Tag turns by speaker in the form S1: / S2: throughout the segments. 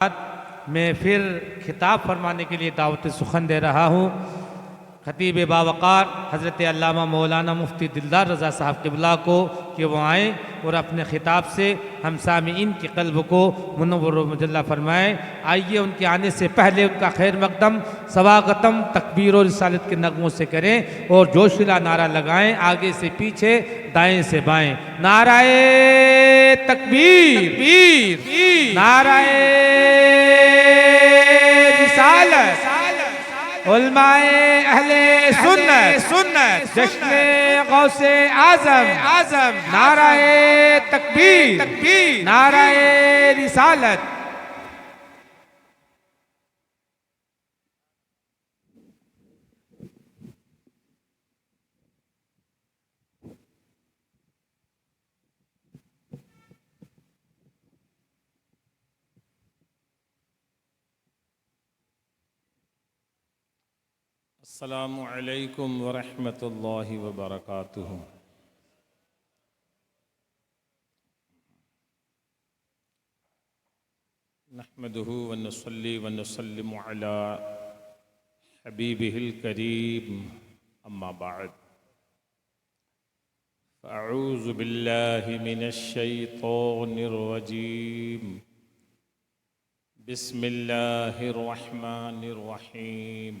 S1: मैं फिर खिताब फरमाने के लिए दावत सुखन दे रहा हूँ खतीब बावकार हज़रत अल्लामा मौलाना मुफ्ती दिलदार रज़ा साहब क़िबला को कि वो आएँ और अपने ख़िताब से हम सामीन के क़ल्ब को मुनव्वर व मुजल्ला फरमाएँ। आइए उनके आने से पहले उनका खैर मकदम सवागतम तकबीर और रिसालत के नगमों से करें और जोशिला नारा लगाएं, आगे से पीछे दाएं से बाएं। नाराए तकबीर, नाराए रिसालत, उलमाए अहले सुन्नत, जश्ने गौसे आज़म, नाराए तकबीर, नाराए रिसालत।
S2: अस्सलामु अलैकुम व रहमतुल्लाहि व बरकातुहू। नहमदुहू व नुसल्ली व नुसल्लिमु अला हबीबिहिल करीम, अम्मा बाद। फ़अऊज़ु बिल्लाहि मिनश शैतानिर रजीम। बिस्मिल्लाहिर रहमानिर रहीम।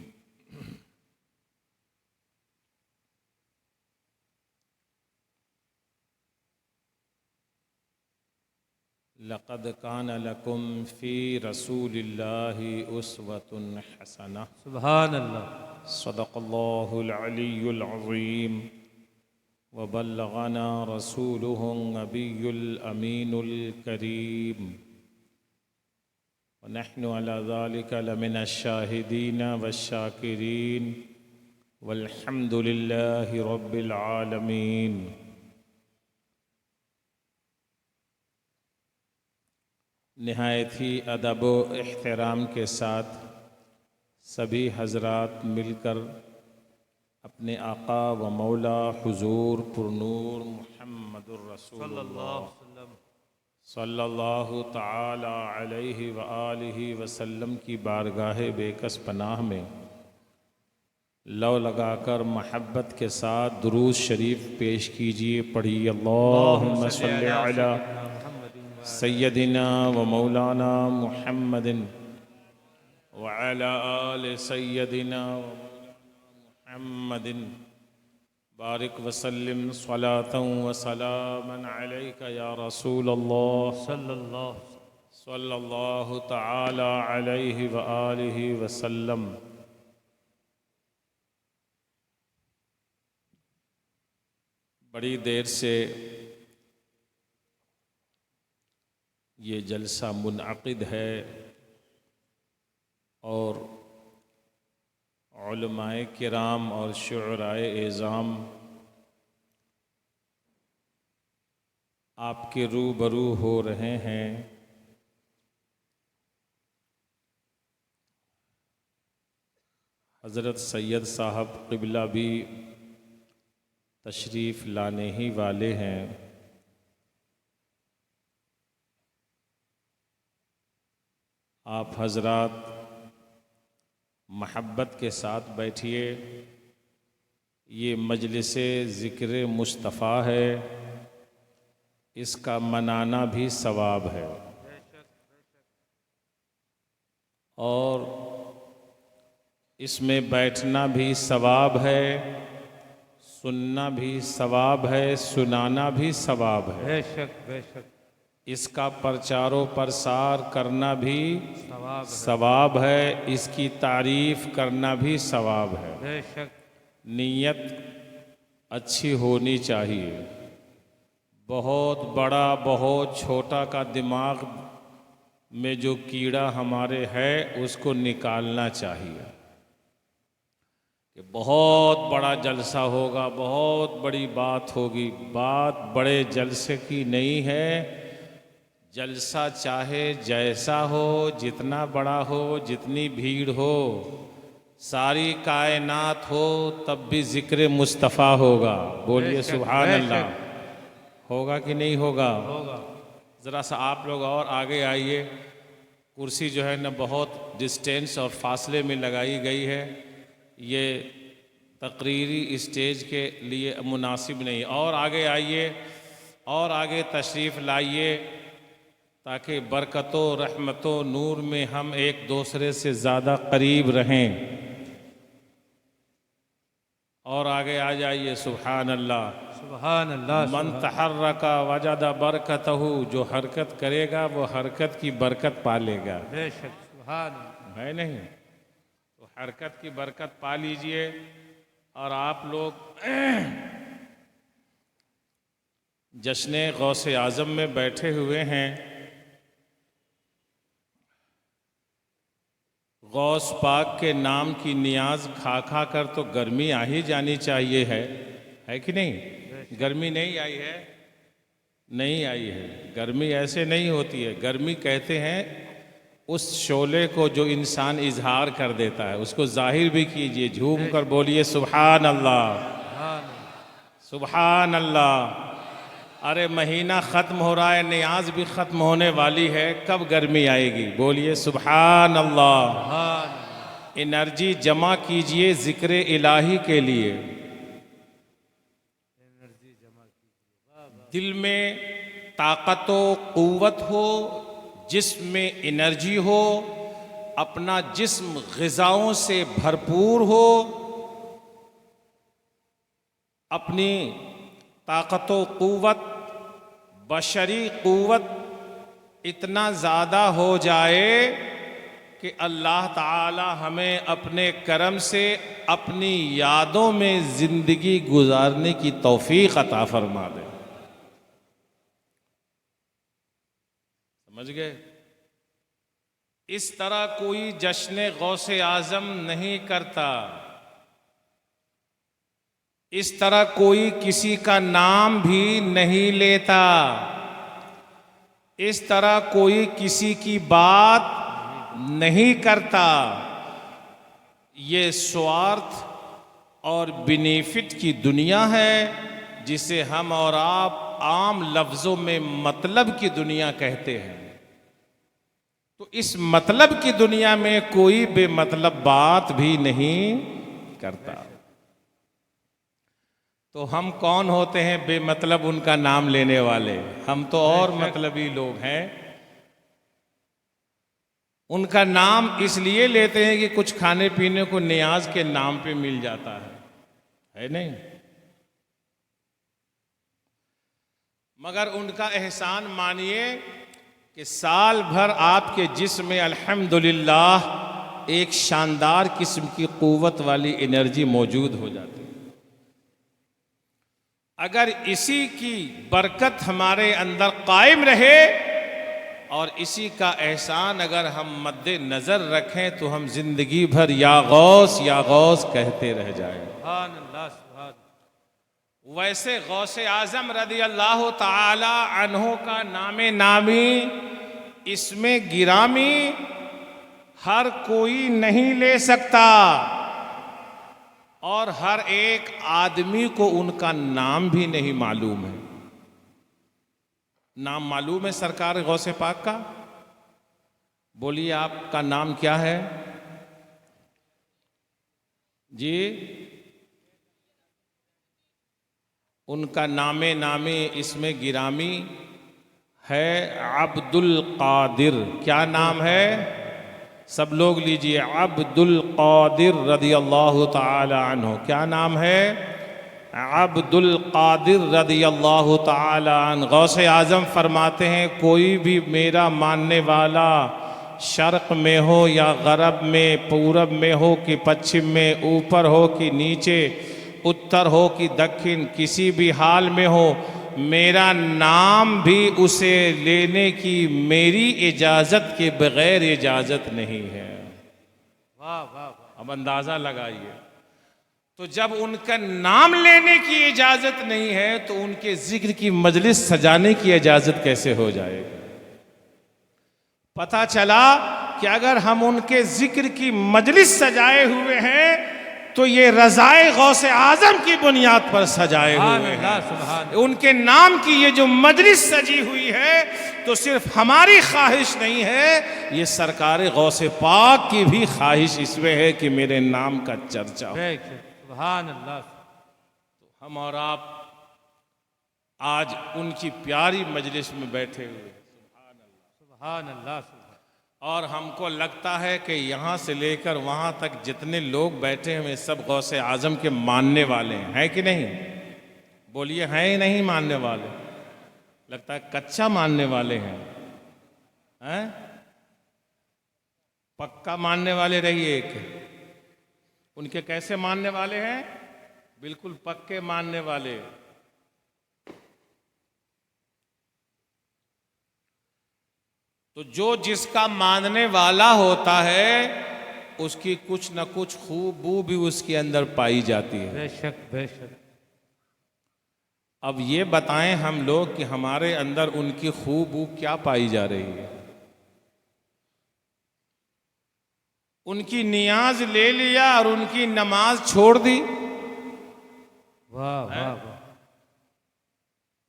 S2: लक़द कान लकुम फ़ी रसूलिल्लाहि उस्वतुन हसना।
S1: सुभान अल्लाह।
S2: सदक़ल्लाहुल अलियुल अज़ीम व बल्लग़ना रसूलुहुन नबियुल अमीनुल करीम व नहनु अला ज़ालिका लमिनश शाहिदीन वश्शाकिरीन वल्हम्दुलिल्लाहि रब्बिल आलमीन। निहायत ही अदब व एहतराम के साथ सभी हज़रात मिलकर अपने आका व मौला हुज़ूर पुरनूर मुहम्मदुर रसूलुल्लाह सल्लल्लाहु ताला अलैहि व आलिहि वसल्लम की बारगाह बेकस पनाह में लौ लगाकर महब्बत के साथ दुरूद शरीफ पेश कीजिए। पढ़िए अल्लाहुम्मा सल्लि अला सय्यदिना व मौलाना मुहम्मदिन व अला आलि सय्यदिना व मौलाना मुहम्मदिन बारिक वसल्लिम स्वलातन व सलामन अलैका या रसूलल्लाह सल्लल्लाहु तआला अलैहि व आलिहि वसल्लम। बड़ी देर से ये जलसा मुनअक़िद है और उलमाए किराम और शुअराए एज़ाम आपके रूबरू हो रहे हैं। हज़रत सैयद साहब क़िबला भी तशरीफ़ लाने ही वाले हैं। आप हज़रात महब्बत के साथ बैठिए। ये मजलिसे ज़िक्र मुस्तफ़ा है, इसका मनाना भी सवाब है और इसमें बैठना भी सवाब है, सुनना भी सवाब है, सुनाना भी सवाब है।
S1: बेशक बेशक।
S2: इसका प्रचारो प्रसार करना भी सवाब है, इसकी तारीफ़ करना भी सवाब है।
S1: बेशक।
S2: नीयत अच्छी होनी चाहिए। बहुत बड़ा बहुत छोटा का दिमाग में जो कीड़ा हमारे है उसको निकालना चाहिए कि बहुत बड़ा जलसा होगा, बहुत बड़ी बात होगी। बात बड़े जलसे की नहीं है। जलसा चाहे जैसा हो, जितना बड़ा हो, जितनी भीड़ हो, सारी कायनात हो, तब भी ज़िक्र मुस्तफ़ा होगा। बोलिए सुभान अल्लाह। होगा कि नहीं होगा?
S1: होगा।
S2: ज़रा सा आप लोग और आगे आइए। कुर्सी जो है न बहुत डिस्टेंस और फासले में लगाई गई है, ये तकरीरी स्टेज के लिए मुनासिब नहीं। और आगे आइए और आगे तशरीफ़ लाइए ताकि बरकतों रहमतों नूर में हम एक दूसरे से ज़्यादा करीब रहें। और आगे आ जाइए। सुभान अल्लाह,
S1: सुभान अल्लाह।
S2: मन तहर्रका वजदा बरकतहू, जो हरकत करेगा वो हरकत की बरकत पालेगा।
S1: बेशक, सुभान अल्लाह।
S2: है नहीं? तो हरकत की बरकत पा लीजिए। और आप लोग जश्न गौसे आज़म में बैठे हुए हैं। गौस पाक के नाम की नियाज खा खा कर तो गर्मी आ ही जानी चाहिए है कि नहीं? गर्मी नहीं आई है? नहीं आई है। गर्मी ऐसे नहीं होती है। गर्मी कहते हैं उस शोले को जो इंसान इजहार कर देता है, उसको जाहिर भी कीजिए। झूम कर बोलिए सुभान अल्लाह, सुभान अल्लाह। अरे महीना ख़त्म हो रहा है, नियाज भी ख़त्म होने वाली है, कब गर्मी आएगी? बोलिए सुभान अल्लाह। एनर्जी जमा कीजिए ज़िक्र इलाही के लिए। दिल में ताकत व क़ुव्वत हो, जिस्म में एनर्जी हो, अपना जिस्म ग़िज़ाओं से भरपूर हो, अपनी ताकत व क़ुव्वत, बशरी क़ुव्वत इतना ज़्यादा हो जाए कि अल्लाह ताला हमें अपने करम से अपनी यादों में ज़िंदगी गुजारने की तौफ़ीक़ अता फ़रमा दे। समझ गए? इस तरह कोई जश्न गौसे आज़म नहीं करता। इस तरह कोई किसी का नाम भी नहीं लेता। इस तरह कोई किसी की बात नहीं करता। ये स्वार्थ और बेनिफिट की दुनिया है, जिसे हम और आप आम लफ्ज़ों में मतलब की दुनिया कहते हैं। तो इस मतलब की दुनिया में कोई बेमतलब बात भी नहीं करता। तो हम कौन होते हैं बेमतलब उनका नाम लेने वाले? हम तो और मतलबी लोग हैं। उनका नाम इसलिए लेते हैं कि कुछ खाने पीने को नियाज के नाम पे मिल जाता है नहीं? मगर उनका एहसान मानिए कि साल भर आपके जिस्म में अल्हम्दुलिल्लाह एक शानदार किस्म की क़ुव्वत वाली एनर्जी मौजूद हो जाती है। अगर इसी की बरकत हमारे अंदर कायम रहे और इसी का एहसान अगर हम मद्दे नज़र रखें तो हम जिंदगी भर या गौस कहते रह जाएं।
S1: सुभान अल्लाह, सुभान।
S2: वैसे गौसे आज़म रदी अल्लाह ताला अन्हो का नामे नामी, इसमें गिरामी हर कोई नहीं ले सकता। और हर एक आदमी को उनका नाम भी नहीं मालूम है। नाम मालूम है सरकार गौसे पाक का? बोलिए आपका नाम क्या है जी? उनका नामे नामी इसमें गिरामी है अब्दुल कादिर। क्या नाम है? सब लोग लीजिए, अब्दुल कादिर रदियल्लाहु ताला अन्हु। क्या नाम है? अब्दुल कादिर रदियल्लाहु ताला अन्हु। गौसे आज़म फरमाते हैं कोई भी मेरा मानने वाला शर्क़ में हो या गरब में, पूरब में हो कि पश्चिम में, ऊपर हो कि नीचे, उत्तर हो कि दक्षिण, किसी भी हाल में हो, मेरा नाम भी उसे लेने की मेरी इजाज़त के बगैर इजाज़त नहीं है।
S1: वाह वाह वाह।
S2: अब अंदाज़ा लगाइए। तो जब उनका नाम लेने की इजाज़त नहीं है तो उनके जिक्र की मजलिस सजाने की इजाज़त कैसे हो जाएगी? पता चला कि अगर हम उनके जिक्र की मजलिस सजाए हुए हैं तो ये रज़ाए गौसे आज़म की बुनियाद पर सजाए हुए हैं।
S1: सुभान
S2: उनके नाम की ये जो मजलिस सजी हुई है तो सिर्फ हमारी ख्वाहिश नहीं है, ये सरकार गौसे पाक की भी ख्वाहिश इसमें है कि मेरे नाम का चर्चा हो।
S1: सुभान अल्लाह।
S2: हम और आप आज उनकी प्यारी मजलिस में बैठे हुए हैं।
S1: सुभान अल्लाह।
S2: और हमको लगता है कि यहाँ से लेकर वहाँ तक जितने लोग बैठे हुए सब गौसे आज़म के मानने वाले हैं कि नहीं? बोलिए, हैं ही नहीं मानने वाले? लगता है कच्चा मानने वाले हैं। पक्का मानने वाले रहिए। उनके कैसे मानने वाले हैं? बिल्कुल पक्के मानने वाले। तो जो जिसका मानने वाला होता है उसकी कुछ न कुछ खूबू भी उसके अंदर पाई जाती है।
S1: बेशक बेशक।
S2: अब ये बताएं हम लोग कि हमारे अंदर उनकी खूबू क्या पाई जा रही है? उनकी नियाज ले लिया और उनकी नमाज छोड़ दी।
S1: वाह वाह वाह।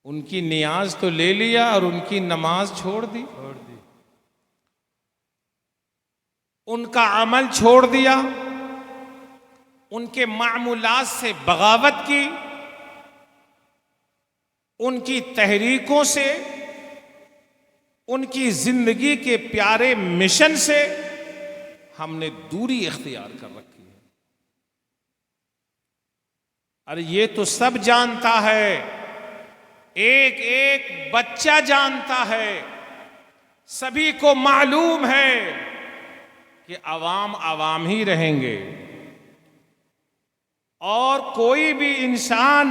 S2: उनकी नियाज तो ले लिया और उनकी नमाज छोड़ दी। उनका अमल छोड़ दिया, उनके मामूलात से बगावत की, उनकी तहरीकों से, उनकी जिंदगी के प्यारे मिशन से हमने दूरी इख्तियार कर रखी है। अरे ये तो सब जानता है, एक एक बच्चा जानता है, सभी को मालूम है कि अवाम अवाम ही रहेंगे और कोई भी इंसान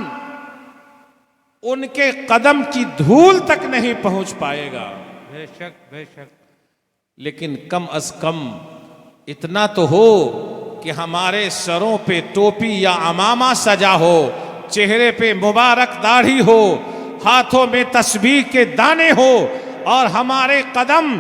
S2: उनके कदम की धूल तक नहीं पहुंच पाएगा।
S1: बेशक बेशक।
S2: लेकिन कम अज कम इतना तो हो कि हमारे सरों पे टोपी या अमामा सजा हो, चेहरे पे मुबारक दाढ़ी हो, हाथों में तस्बीह के दाने हो और हमारे कदम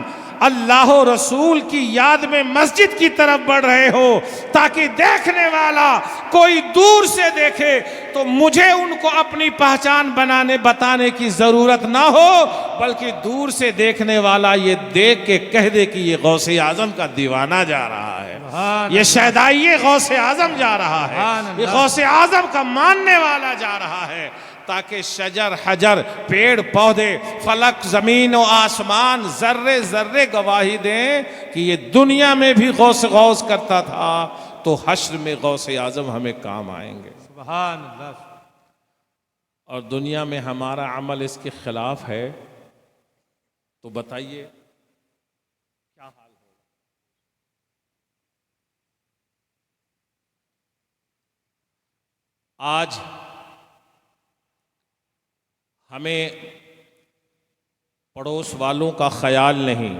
S2: अल्लाह रसूल की याद में मस्जिद की तरफ बढ़ रहे हो, ताकि देखने वाला कोई दूर से देखे तो मुझे उनको अपनी पहचान बताने की जरूरत ना हो, बल्कि दूर से देखने वाला ये देख के कह दे कि ये गौसे आजम का दीवाना जा रहा है, ये शहदाई गौसे आजम जा रहा है, ये गौसे आजम का मानने वाला जा रहा है, ताकि शजर हजर पेड़ पौधे फलक जमीन और आसमान जर्रे जर्रे गवाही दें कि ये दुनिया में भी गौस गौस करता था तो हश्र में गौसे आजम हमें काम आएंगे।
S1: सुभान अल्लाह।
S2: और दुनिया में हमारा अमल इसके खिलाफ है तो बताइए क्या हाल होगा? आज हमें पड़ोस वालों का ख्याल नहीं,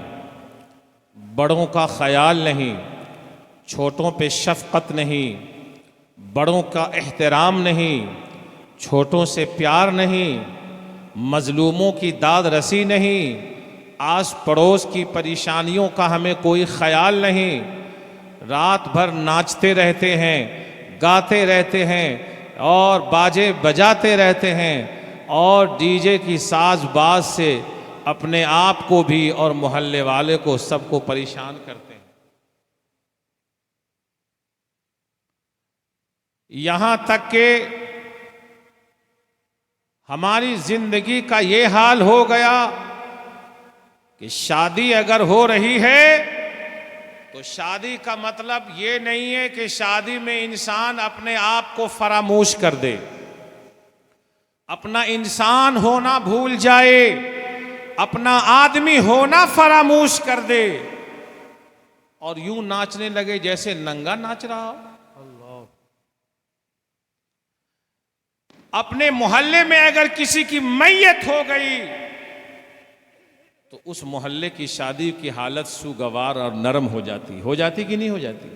S2: बड़ों का ख्याल नहीं, छोटों पे शफकत नहीं, बड़ों का एहतराम नहीं, छोटों से प्यार नहीं, मजलूमों की दाद रसी नहीं, आस पड़ोस की परेशानियों का हमें कोई ख्याल नहीं। रात भर नाचते रहते हैं, गाते रहते हैं और बाजे बजाते रहते हैं और डीजे की साज बाज से अपने आप को भी और मोहल्ले वाले को सबको परेशान करते हैं। यहां तक कि हमारी जिंदगी का ये हाल हो गया कि शादी अगर हो रही है तो शादी का मतलब ये नहीं है कि शादी में इंसान अपने आप को फरामोश कर दे, अपना इंसान होना भूल जाए, अपना आदमी होना फरामोश कर दे और यूं नाचने लगे जैसे नंगा नाच रहा हो। अपने मोहल्ले में अगर किसी की मैयत हो गई तो उस मोहल्ले की शादी की हालत सुगवार और नरम हो जाती कि नहीं हो जाती?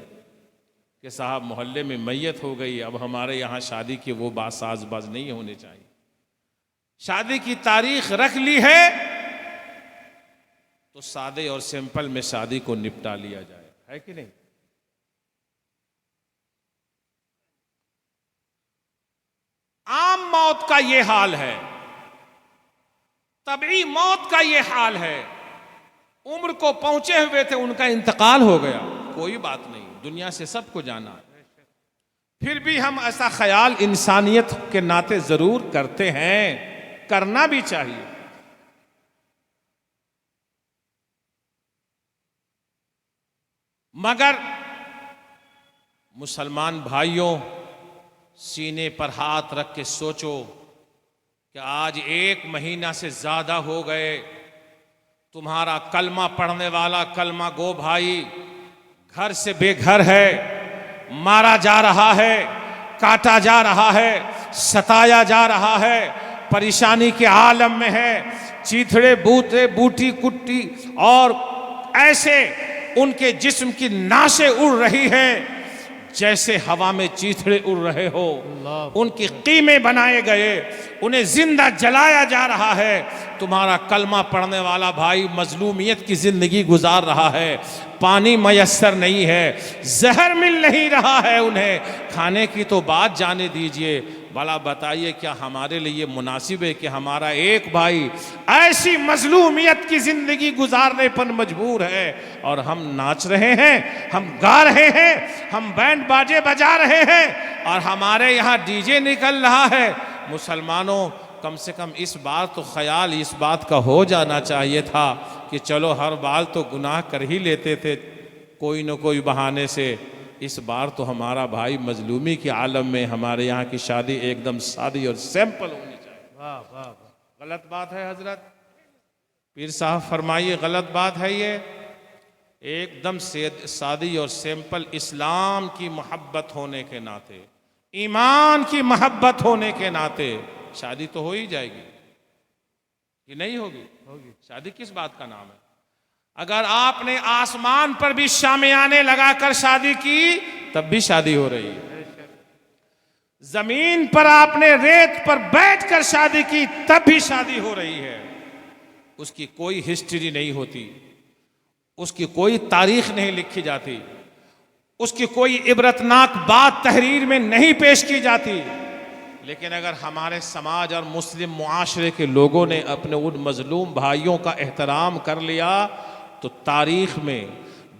S2: कि साहब मोहल्ले में मैयत हो गई, अब हमारे यहाँ शादी की वो बात साजबाज नहीं होने चाहिए। शादी की तारीख रख ली है तो सादे और सिंपल में शादी को निपटा लिया जाए, है कि नहीं? आम मौत का ये हाल है, तबई मौत का ये हाल है। उम्र को पहुंचे हुए थे, उनका इंतकाल हो गया, कोई बात नहीं, दुनिया से सबको जाना। फिर भी हम ऐसा ख्याल इंसानियत के नाते जरूर करते हैं, करना भी चाहिए। मगर मुसलमान भाइयों, सीने पर हाथ रख के सोचो कि आज 1 महीना से ज्यादा हो गए तुम्हारा कलमा पढ़ने वाला कलमा गो भाई घर से बेघर है, मारा जा रहा है, काटा जा रहा है, सताया जा रहा है, परेशानी के आलम में है। चीथड़े बूटे बूटी कुट्टी और ऐसे उनके जिस्म की नाशें उड़ रही है जैसे हवा में चीथड़े उड़ रहे हो। उनकी कीमें बनाए गए, उन्हें जिंदा जलाया जा रहा है। तुम्हारा कलमा पढ़ने वाला भाई मजलूमियत की जिंदगी गुजार रहा है, पानी मयस्सर नहीं है, जहर मिल नहीं रहा है उन्हें, खाने की तो बात जाने दीजिए। भला बताइए क्या हमारे लिए मुनासिब है कि हमारा एक भाई ऐसी मजलूमियत की जिंदगी गुजारने पर मजबूर है और हम नाच रहे हैं, हम गा रहे हैं, हम बैंड बाजे बजा रहे हैं और हमारे यहाँ डीजे निकल रहा है। मुसलमानों, कम से कम इस बार तो ख्याल इस बात का हो जाना चाहिए था कि चलो हर बार तो गुनाह कर ही लेते थे कोई न कोई बहाने से, इस बार तो हमारा भाई मजलूमी के आलम में हमारे यहाँ की शादी एकदम सादी और सिंपल होनी चाहिए।
S1: वाह वाह वाह।
S2: गलत बात है हजरत? पीर साहब फरमाइए, गलत बात है ये? एकदम सादी और सिंपल, इस्लाम की मोहब्बत होने के नाते, ईमान की मोहब्बत होने के नाते शादी तो हो ही जाएगी कि नहीं होगी?
S1: होगी।
S2: शादी किस बात का नाम है? अगर आपने आसमान पर भी शामियाने लगाकर शादी की तब भी शादी हो रही है, जमीन पर आपने रेत पर बैठकर शादी की तब भी शादी हो रही है। उसकी कोई हिस्ट्री नहीं होती, उसकी कोई तारीख नहीं लिखी जाती, उसकी कोई इबरतनाक बात तहरीर में नहीं पेश की जाती। लेकिन अगर हमारे समाज और मुस्लिम मुआशरे के लोगों ने अपने उन मजलूम भाइयों का एहतराम कर लिया तो तारीख में,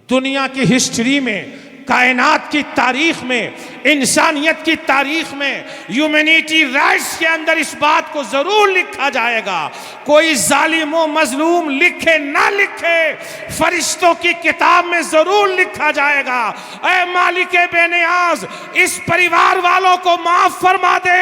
S2: दुनिया की हिस्ट्री में, कायनात की तारीख में, इंसानियत की तारीख में, ह्यूमैनिटी राइट्स के अंदर इस बात को जरूर लिखा जाएगा। कोई जालिम व मजलूम लिखे ना लिखे, फरिश्तों की किताब में जरूर लिखा जाएगा, ऐ मालिके बेनियाज इस परिवार वालों को माफ फरमा दे,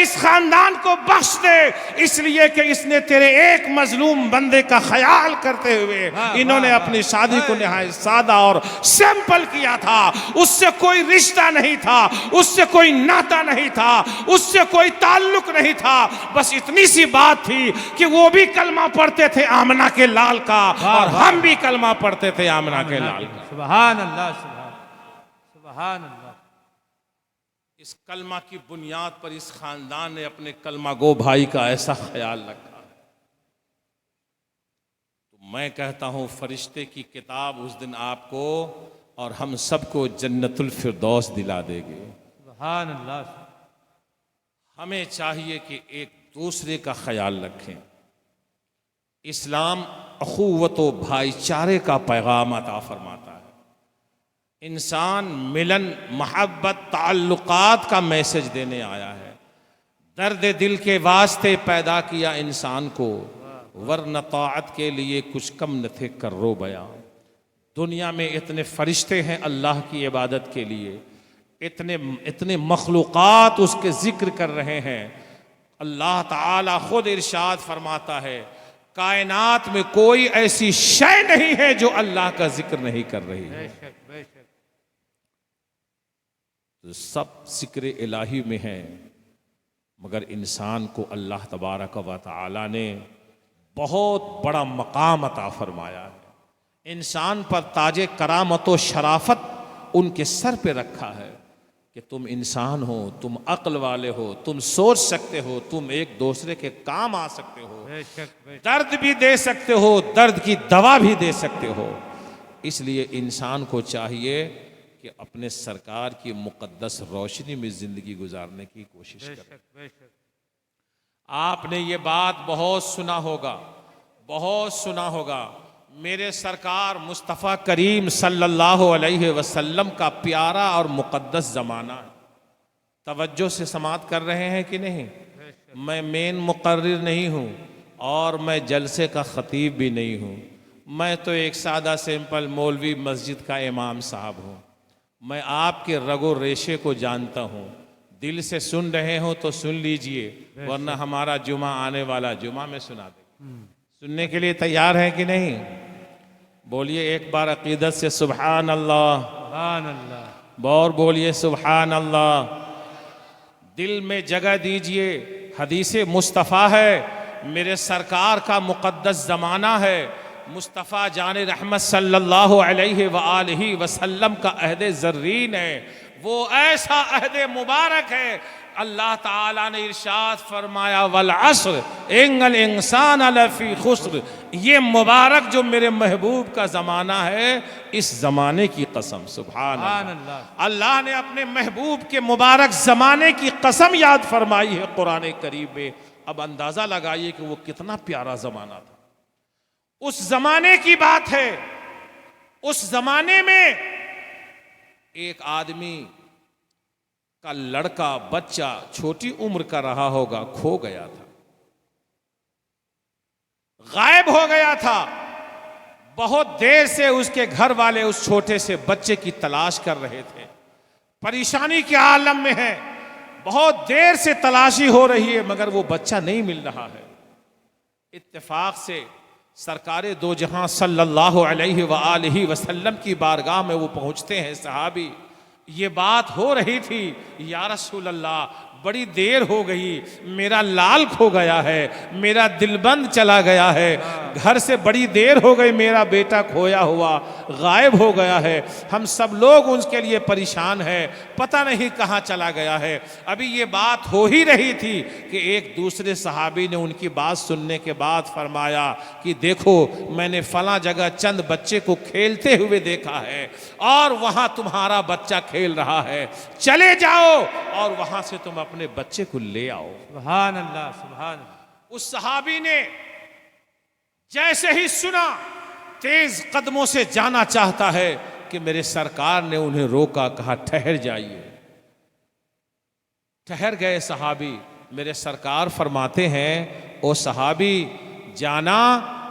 S2: इस खानदान को बख्श दे, इसलिए कि इसने तेरे एक मजलूम बंदे का ख्याल करते हुए इन्होंने अपनी शादी को निहायत सादा और सिंपल किया था। उससे कोई रिश्ता नहीं था, उससे कोई नाता नहीं था, उससे कोई ताल्लुक नहीं था, बस इतनी सी बात थी कि वो भी कलमा पढ़ते थे आमना के लाल का और हम भी कलमा पढ़ते थे आमना के लाल का।
S1: सुभान अल्लाह, सुभान अल्लाह।
S2: इस कलमा की बुनियाद पर इस खानदान ने अपने कलमा गो भाई का ऐसा ख्याल रखा है। तो मैं कहता हूं फरिश्ते की किताब उस दिन आपको और हम सबको जन्नतुल फिरदौस दिला देंगे।
S1: सुभान अल्लाह।
S2: हमें चाहिए कि एक दूसरे का ख्याल रखें। इस्लाम अखुवत व भाईचारे का पैगाम अता फरमाता है। इंसान मिलन, मोहब्बत, ताल्लुकात का मैसेज देने आया है। दर्द दिल के वास्ते पैदा किया इंसान को, वरना ताअत के लिए कुछ कम न थे कर्रो बयां। दुनिया में इतने फरिश्ते हैं अल्लाह की इबादत के लिए, इतने मखलूक़ात उसके जिक्र कर रहे हैं। अल्लाह ताला खुद इरशाद फरमाता है, कायनात में कोई ऐसी शय नहीं है जो अल्लाह का जिक्र नहीं कर रही है। तो सब जिक्र इलाही में है, मगर इंसान को अल्लाह तबारक व तआला ने बहुत बड़ा मकाम अता फरमाया है। इंसान पर ताजे करामत व शराफत उनके सर पे रखा है कि तुम इंसान हो, तुम अक्ल वाले हो, तुम सोच सकते हो, तुम एक दूसरे के काम आ सकते हो, दर्द भी दे सकते हो, दर्द की दवा भी दे सकते हो। इसलिए इंसान को चाहिए कि अपने सरकार की मुक़द्दस रोशनी में ज़िंदगी गुजारने की कोशिश करें।
S1: बेशक बेशक।
S2: आपने ये बात बहुत सुना होगा, बहुत सुना होगा। मेरे सरकार मुस्तफ़ा करीम सल्लल्लाहु अलैहि वसल्लम का प्यारा और मुक़द्दस ज़माना है। तवज्जो से समात कर रहे हैं कि नहीं? मैं मेन मुकर्रिर नहीं हूँ और मैं जलसे का ख़तीब भी नहीं हूँ। मैं तो एक सादा सिंपल मौलवी मस्जिद का इमाम साहब हूँ। मैं आपके रगो रेशे को जानता हूँ। दिल से सुन रहे हो तो सुन लीजिए, वरना हमारा जुमा आने वाला जुमा में सुना दे। सुनने के लिए तैयार हैं कि नहीं? बोलिए एक बार अकीदत से सुभान अल्लाह।
S1: सुभान अल्लाह।
S2: और बोलिए सुभान अल्लाह। दिल में जगह दीजिए। हदीस मुस्तफ़ा है, मेरे सरकार का मुक़द्दस ज़माना है। मुस्तफ़ा जान रहमत सल्लल्लाहु अलैहि वआलिहि वसल्लम का अहद ज़र्रीन है। वो ऐसा अहद मुबारक है, अल्लाह ताला ने इरशाद फरमाया वल अस्र इन्नल इंसान लफ़ी खुस्र। ये मुबारक जो मेरे महबूब का ज़माना है, इस ज़माने की कसम, सुभान अल्लाह। अल्लाह ने अपने महबूब के मुबारक ज़माने की कसम याद फरमाई है कुरान करीम में। अब अंदाज़ा लगाइए कि वो कितना प्यारा ज़माना था। उस ज़माने की बात है। उस ज़माने में एक आदमी का लड़का बच्चा छोटी उम्र का रहा होगा, खो गया था, गायब हो गया था। बहुत देर से उसके घर वाले उस छोटे से बच्चे की तलाश कर रहे थे। परेशानी के आलम में है, बहुत देर से तलाशी हो रही है मगर वो बच्चा नहीं मिल रहा है। इत्तेफाक से सरकारे दो जहां सल्लल्लाहु अलैहि वआलिहि वसल्लम की बारगाह में वो पहुंचते हैं। सहाबी, ये बात हो रही थी, या रसूल अल्लाह बड़ी देर हो गई, मेरा लाल खो गया है, मेरा दिलबंद चला गया है, घर से बड़ी देर हो गई, मेरा बेटा खोया हुआ गायब हो गया है। हम सब लोग उसके लिए परेशान हैं, पता नहीं कहाँ चला गया है। अभी ये बात हो ही रही थी कि एक दूसरे सहाबी ने उनकी बात सुनने के बाद फरमाया कि देखो, मैंने फला जगह चंद बच्चे को खेलते हुए देखा है और वहाँ तुम्हारा बच्चा खेल रहा है, चले जाओ और वहाँ से तुम अपने बच्चे को ले आओ।
S1: सुभान अल्लाह सुभान अल्लाह।
S2: उस सहाबी ने जैसे ही सुना, तेज कदमों से जाना चाहता है कि मेरे सरकार ने उन्हें रोका, कहा ठहर जाइए। ठहर गए सहाबी। मेरे सरकार फरमाते हैं, ओ सहाबी, जाना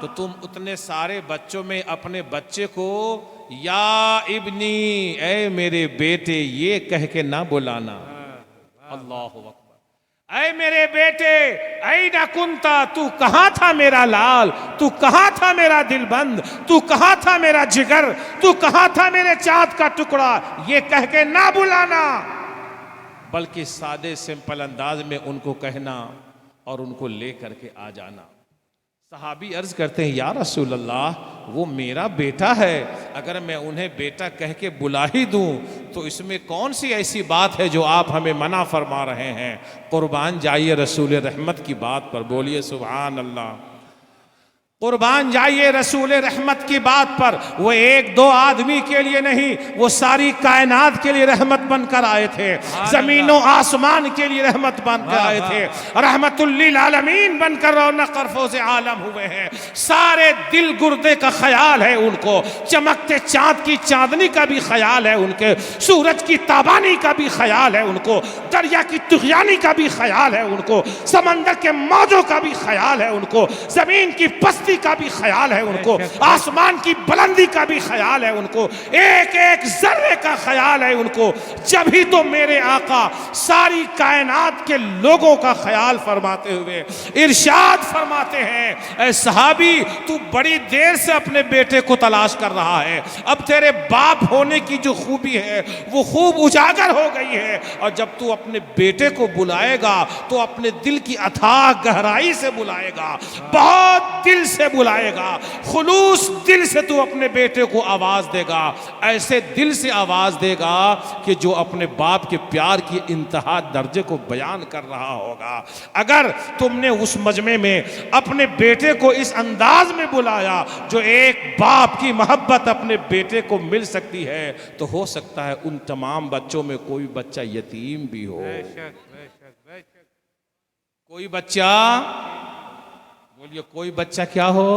S2: तो तुम उतने सारे बच्चों में अपने बच्चे को या इब्नी, ऐ मेरे बेटे, ये कह के ना बुलाना। अल्लाहु अकबर। ऐ मेरे बेटे, ऐ ना कुंता, तू कहाँ था मेरा लाल, तू कहाँ था मेरा दिलबंद, तू कहाँ था मेरा जिगर, तू कहाँ था मेरे चाँद का टुकड़ा, ये कह के ना बुलाना, बल्कि सादे सिंपल अंदाज में उनको कहना और उनको ले करके आ जाना। सहाबी अर्ज करते हैं, या रसूल अल्लाह, वो मेरा बेटा है, अगर मैं उन्हें बेटा कह के बुला ही दूं तो इसमें कौन सी ऐसी बात है जो आप हमें मना फरमा रहे हैं। कुर्बान जाइए रसूल रहमत की बात पर, बोलिए सुभान अल्लाह। कुर्बान जाइए रसूल रहमत की बात पर। वो एक दो आदमी के लिए नहीं, वो सारी कायनात के लिए रहमत बनकर आए थे, जमीनों आसमान के लिए रहमत बनकर आए थे, रहमतुल लिल आलमीन बनकर रौनक अरफोज़ आलम हुए हैं। सारे दिल गुर्दे का ख्याल है उनको, चमकते चांद की चांदनी का भी ख्याल है उनके, सूरज की ताबानी का भी ख्याल है उनको, दरिया की तुग़यानी का भी ख्याल है उनको, समंदर के मौजों का भी ख्याल है उनको, जमीन की पस्ती का भी ख्याल है उनको, आसमान की बुलंदी का भी ख्याल है उनको, एक एक जर्रे का ख्याल है उनको। जब ही तो मेरे आका सारी कायनात के लोगों का ख्याल फरमाते हुए इरशाद फरमाते हैं, ऐ सहाबी, तू बड़ी देर से अपने बेटे को तलाश कर रहा है, अब तेरे बाप होने की जो खूबी है वो खूब उजागर हो गई है, और जब तू अपने बेटे को बुलाएगा तो अपने दिल की अथाह गहराई से बुलाएगा, बहुत दिल से बुलाएगा, खुलूस दिल से तू अपने बेटे को आवाज देगा, ऐसे दिल से आवाज देगा कि जो अपने बाप के प्यार की इंतहा दर्जे को बयान कर रहा होगा। अगर तुमने उस मजमे में अपने बेटे को इस अंदाज में बुलाया जो एक बाप की मोहब्बत अपने बेटे को मिल सकती है, तो हो सकता है उन तमाम बच्चों में कोई बच्चा यतीम भी हो। कोई बच्चा, बोलिए, कोई बच्चा क्या हो?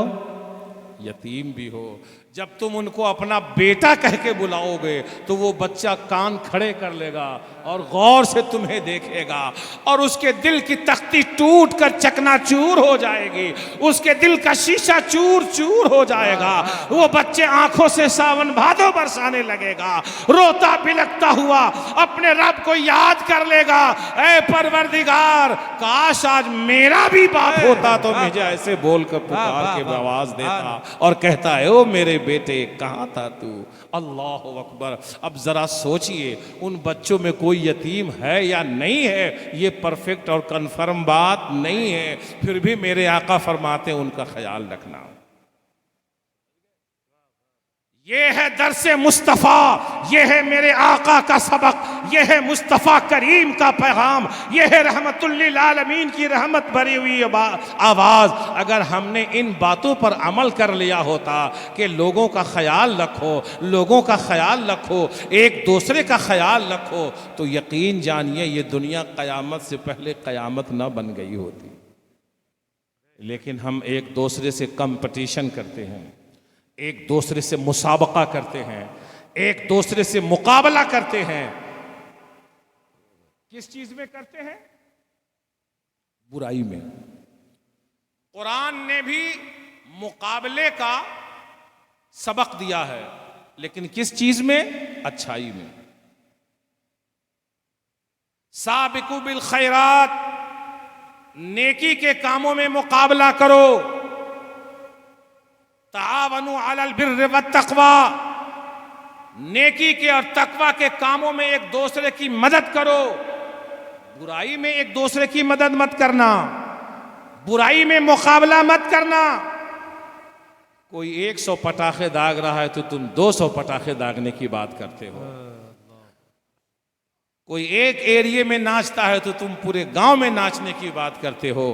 S2: यतीम भी हो। जब तुम उनको अपना बेटा कह के बुलाओगे तो वो बच्चा कान खड़े कर लेगा और गौर से तुम्हें देखेगा और उसके दिल की तख्ती टूट कर चकनाचूर हो जाएगी, उसके दिल का शीशा चूर चूर हो जाएगा। वो बच्चे आंखों से सावन भादो बरसाने लगेगा, रोता बिलखता हुआ अपने रब को याद कर लेगा, ऐ परवरदिगार, काश आज मेरा भी बाप होता तो मुझे ऐसे बोलकर पुकार के आवाज देता और कहता है, ओ मेरे बेटे कहाँ था तू। अल्लाह अकबर। अब जरा सोचिए, उन बच्चों में कोई यतीम है या नहीं है, ये परफेक्ट और कंफर्म बात नहीं है, फिर भी मेरे आका फरमाते हैं उनका ख्याल रखना। ये है दरसे मुस्तफ़ा, ये है मेरे आका का सबक, ये है मुस्तफ़ा करीम का पैगाम, ये है रहमतुल्लिल आलमीन की रहमत भरी हुई आवाज़। अगर हमने इन बातों पर अमल कर लिया होता कि लोगों का ख्याल रखो, लोगों का ख्याल रखो, एक दूसरे का ख्याल रखो, तो यकीन जानिए ये दुनिया क़यामत से पहले क़यामत ना बन गई होती। लेकिन हम एक दूसरे से कंपटीशन करते हैं, एक दूसरे से मुसाबका करते हैं, एक दूसरे से मुकाबला करते हैं। किस चीज में करते हैं? बुराई में। कुरान ने भी मुकाबले का सबक दिया है, लेकिन किस चीज में? अच्छाई में। साबिकु बिल खैरात, नेकी के कामों में मुकाबला करो। तावनु अलल बिर्रि वत तक़वा, नेकी के और तकवा के कामों में एक दूसरे की मदद करो। बुराई में एक दूसरे की मदद मत करना, बुराई में मुकाबला मत करना। कोई 100 पटाखे दाग रहा है तो तुम 200 पटाखे दागने की बात करते हो। कोई एक एरिया में नाचता है तो तुम पूरे गांव में नाचने की बात करते हो।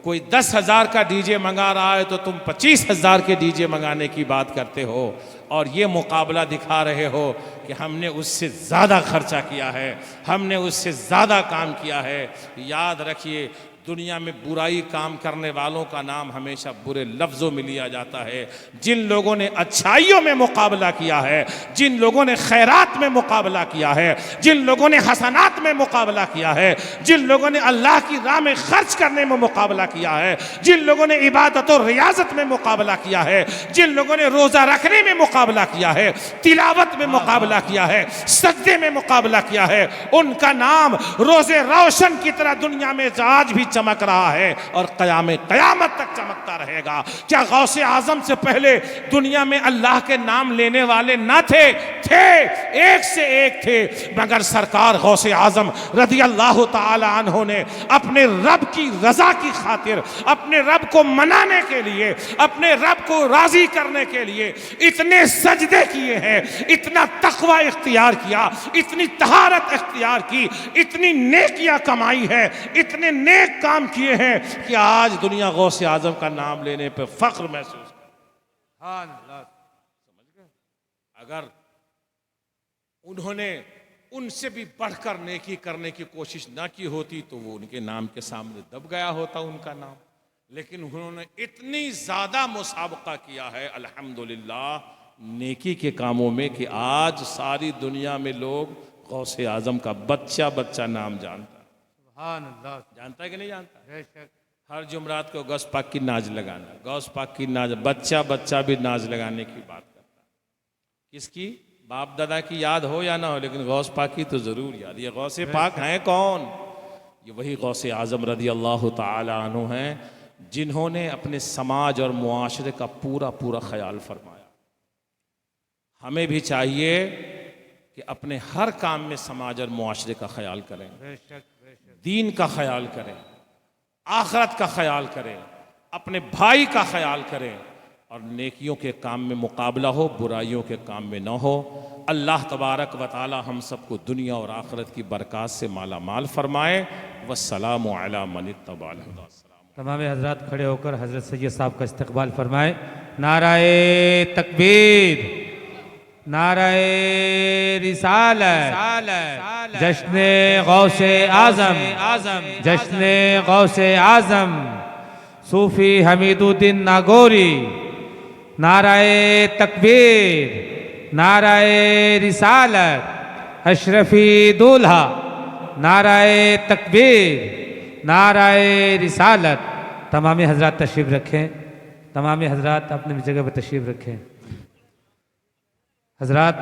S2: कोई 10,000 का डीजे मंगा रहा है तो तुम 25,000 के डीजे मंगाने की बात करते हो, और ये मुकाबला दिखा रहे हो कि हमने उससे ज़्यादा खर्चा किया है, हमने उससे ज़्यादा काम किया है। याद रखिए, दुनिया में बुराई काम करने वालों का नाम हमेशा बुरे लफ्ज़ों में लिया जाता है। जिन लोगों ने अच्छाइयों में मुकाबला किया है, जिन लोगों ने खैरात में मुकाबला किया है, जिन लोगों ने हसनात में मुकाबला किया है, जिन लोगों ने अल्लाह की राह में खर्च करने में मुकाबला किया है, जिन लोगों ने इबादत और रियाजत में मुकाबला किया है, जिन लोगों ने रोज़ा रखने में मुकाबला किया है, तिलावत में मुकाबला किया है, सजदे में मुकाबला किया है, उनका नाम रोज़े रोशन की तरह दुनिया में आज भी चमक रहा है और कयामत तक चमकता रहेगा। क्या गौसे आजम से पहले दुनिया में अल्लाह के नाम लेने वाले ना थे? थे, एक से एक थे, मगर सरकार गौसे आजम रज़ी अल्लाह ताला अन्हो ने अपने रब की रजा की खातिर, अपने रब को मनाने के लिए, अपने रब को राजी करने के लिए इतने सजदे किए हैं, इतना तकवा इख्तियार किया, इतनी तहारत इख्तियार की, इतनी नेकियां कमाई है, इतने नेक काम किए हैं कि आज दुनिया गौसे आजम का नाम लेने पे फख्र महसूस करती। समझ गए? अगर उन्होंने उनसे भी बढ़कर नेकी करने की कोशिश ना की होती तो वो उनके नाम के सामने दब गया होता उनका नाम। लेकिन उन्होंने इतनी ज्यादा मुसाबका किया है अल्हम्दुलिल्लाह नेकी के कामों में कि आज सारी दुनिया में लोग गौसे आजम का बच्चा बच्चा नाम जानता है। जानता है कि नहीं जानता? हर जुमरात को गौस पाक की नाज लगाना, गौस पाक की नाज, बच्चा बच्चा भी नाज लगाने की बात करता है। किसकी? बाप दादा की याद हो या ना हो, लेकिन गौस पाक की तो जरूर याद। ये गौसे पाक हैं कौन? ये वही गौसे आजम रज़ी अल्लाह ताला अन्हु हैं जिन्होंने अपने समाज और मुआशरे का पूरा पूरा ख्याल फरमाया। हमें भी चाहिए कि अपने हर काम में समाज और मुआशरे का ख्याल करें, दीन का ख्याल करें, आखिरत का ख्याल करें, अपने भाई का ख्याल करें और नेकियों के काम में मुकाबला हो, बुराइयों के काम में न हो। अल्लाह तबारक व तआला हम सबको दुनिया और आखिरत की बरकत से माला माल फरमाए। वस्सलामु अला मन इत्तबअल हुदा।
S1: तमाम हजरात खड़े होकर हजरत सैयद साहब का इस्तकबाल फरमाए। नाराए तकबीर, नाराए रिसालत, जश्ने गौसे आजम, जश्ने गौसे आजम सूफी हमीदुद्दीन नागौरी। नाराए तकबीर, नाराए रिसालत, अशरफी दूल्हा। नाराए तकबीर, नाराए रिसालत। तमामी हजरात तशरीफ़ रखें, तमामी हजरात अपनी जगह पर तशरीफ़ रखें। हजरात